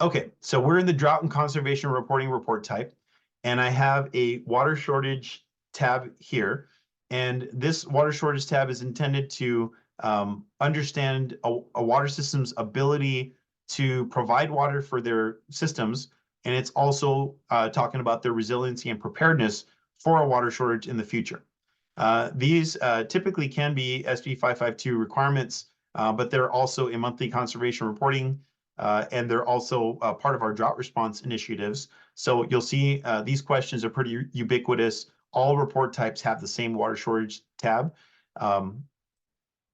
Okay, so we're in the drought and conservation reporting report type, and I have a water shortage tab here. And this water shortage tab is intended to understand a water system's ability to provide water for their systems. And it's also talking about their resiliency and preparedness for a water shortage in the future. These typically can be SB 552 requirements, but they're also a monthly conservation reporting, and they're also part of our drought response initiatives. So you'll see these questions are pretty ubiquitous. All report types have the same water shortage tab,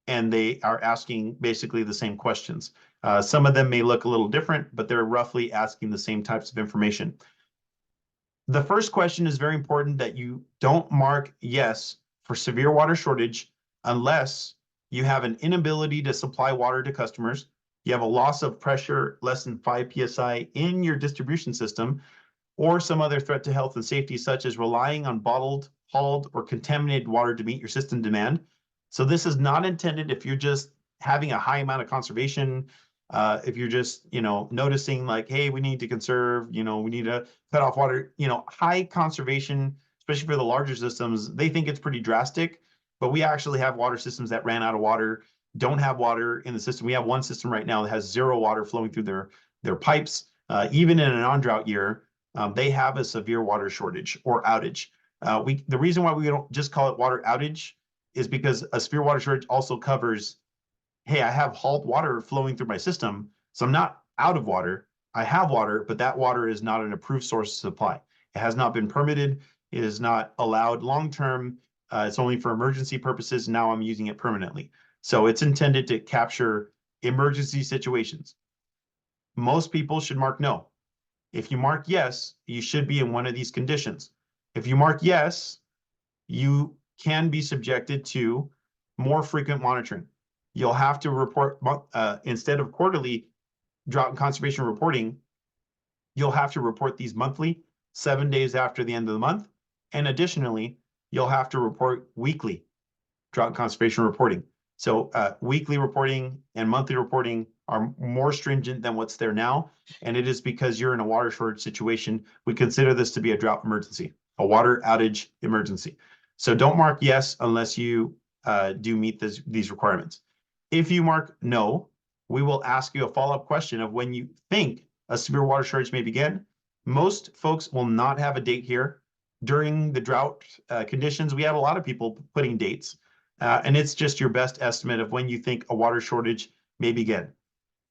and they are asking basically the same questions. Some of them may look a little different, but they're roughly asking the same types of information. The first question is very important, that you don't mark yes for severe water shortage unless you have an inability to supply water to customers, you have a loss of pressure less than 5 psi in your distribution system, or some other threat to health and safety, such as relying on bottled, hauled, or contaminated water to meet your system demand. So this is not intended if you're just having a high amount of conservation, if you're just, noticing like, hey, we need to conserve, we need to cut off water, high conservation, especially for the larger systems, they think it's pretty drastic, but we actually have water systems that ran out of water, don't have water in the system. We have one system right now that has zero water flowing through their pipes. Even in a non-drought year, they have a severe water shortage or outage. The reason why we don't just call it water outage is because a severe water shortage also covers, hey, I have hauled water flowing through my system, so I'm not out of water. I have water, but that water is not an approved source of supply. It has not been permitted. It is not allowed long-term. It's only for emergency purposes. Now I'm using it permanently. So it's intended to capture emergency situations. Most people should mark no. If you mark yes, you should be in one of these conditions. If you mark yes, you can be subjected to more frequent monitoring. You'll have to report, instead of quarterly drought and conservation reporting, you'll have to report these monthly, 7 days after the end of the month. And additionally, you'll have to report weekly drought and conservation reporting. So weekly reporting and monthly reporting are more stringent than what's there now. And it is because you're in a water shortage situation. We consider this to be a drought emergency, a water outage emergency. So don't mark yes unless you do meet these requirements. If you mark no, we will ask you a follow-up question of when you think a severe water shortage may begin. Most folks will not have a date here. During the drought conditions, we have a lot of people putting dates, and it's just your best estimate of when you think a water shortage may begin.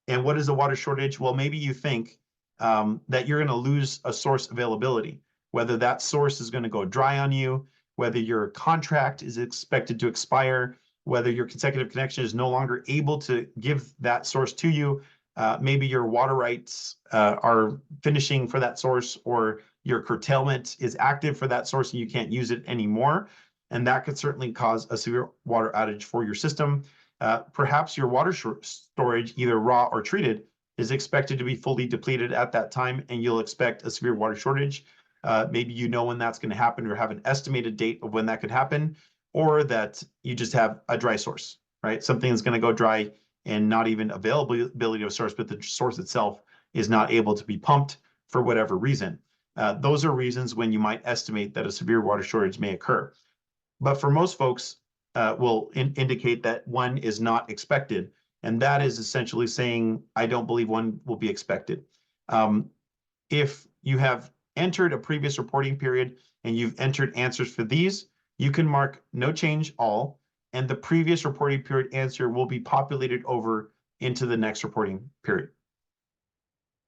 And what is a water shortage? Well, maybe you think that you're going to lose a source availability, whether that source is going to go dry on you, whether your contract is expected to expire, whether your consecutive connection is no longer able to give that source to you. Maybe your water rights are finishing for that source, or your curtailment is active for that source and you can't use it anymore. And that could certainly cause a severe water outage for your system. Perhaps your water storage, either raw or treated, is expected to be fully depleted at that time, and you'll expect a severe water shortage. Maybe you know when that's going to happen, or have an estimated date of when that could happen, or that you just have a dry source, right? Something is going to go dry and not even availability of a source, but the source itself is not able to be pumped for whatever reason. Those are reasons when you might estimate that a severe water shortage may occur. But for most folks, will indicate that one is not expected. And that is essentially saying, I don't believe one will be expected. If you have entered a previous reporting period and you've entered answers for these, you can mark no change all, and the previous reporting period answer will be populated over into the next reporting period.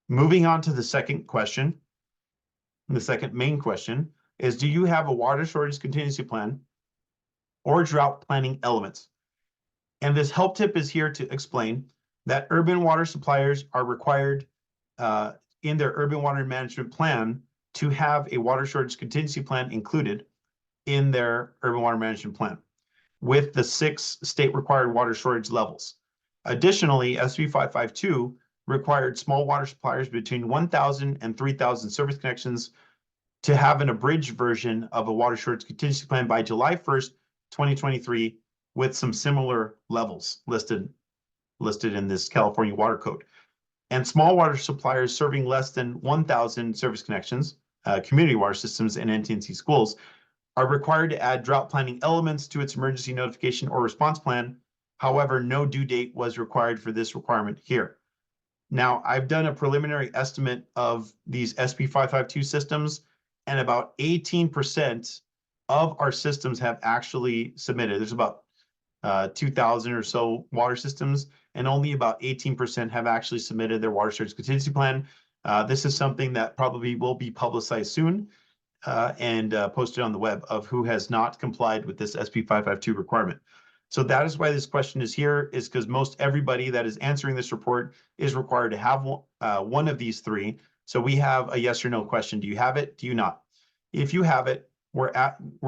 Moving on to the second question, the second main question is, do you have a water shortage contingency plan or drought planning elements? And this help tip is here to explain that urban water suppliers are required in their urban water management plan to have a water shortage contingency plan included in their urban water management plan with the 6 state required water shortage levels. Additionally, SB 552 required small water suppliers between 1,000 and 3,000 service connections to have an abridged version of a water shortage contingency plan by July 1st, 2023, with some similar levels listed in this California Water Code. And small water suppliers serving less than 1,000 service connections, community water systems, and NTNC schools are required to add drought planning elements to its emergency notification or response plan. However, no due date was required for this requirement here. Now, I've done a preliminary estimate of these SB 552 systems, and about 18% of our systems have actually submitted. There's about 2,000 or so water systems, and only about 18% have actually submitted their water shortage contingency plan. This is something that probably will be publicized soon and posted on the web of who has not complied with this SB 552 requirement. So that is why this question is here, is because most everybody that is answering this report is required to have one of these three. So we have a yes or no question. Do you have it? Do you not? If you have it, we're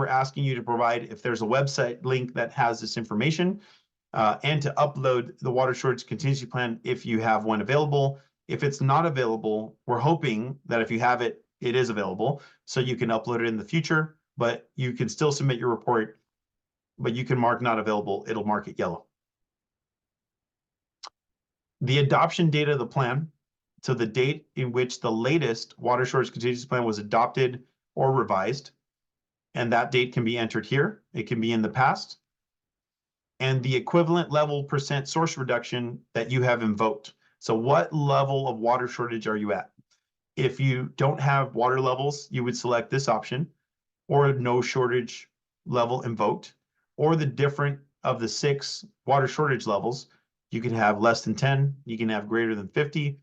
asking you to provide, if there's a website link that has this information, and to upload the water shortage contingency plan if you have one available. If it's not available, we're hoping that if you have it, it is available, so you can upload it in the future, but you can still submit your report, but you can mark not available, it'll mark it yellow. The adoption date of the plan, so the date in which the latest water shortage contingency plan was adopted or revised, and that date can be entered here. It can be in the past. And the equivalent level percent source reduction that you have invoked. So what level of water shortage are you at? If you don't have water levels, you would select this option, or no shortage level invoked, or the different of the 6 water shortage levels. You can have less than 10, you can have greater than 50,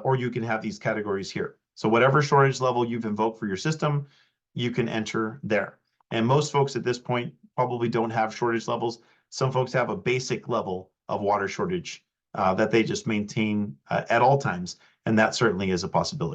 or you can have these categories here. So whatever shortage level you've invoked for your system, you can enter there. And most folks at this point probably don't have shortage levels. Some folks have a basic level of water shortage that they just maintain at all times, and that certainly is a possibility.